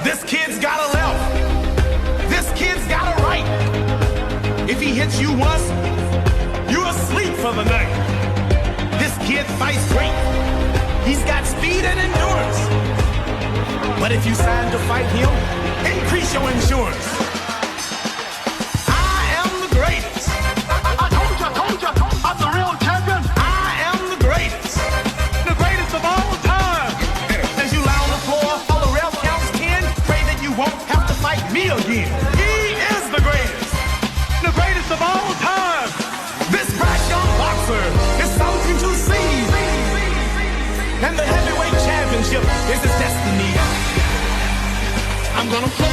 This kid's got a left. This kid's got a right. If he hits you once, you're asleep for the night. This kid fights great. He's got speed and endurance. But if you sign to fight him, increase your insurance. I am the greatest. I told you, I'm the real champion. I am the greatest. The greatest of all time. As you lie on the floor, all the ref counts 10. Pray that you won't have to fight me again. He is the greatest. The greatest of all time. This brash young boxer is something to see. And the heavyweight championship is his destiny. I'm gonna play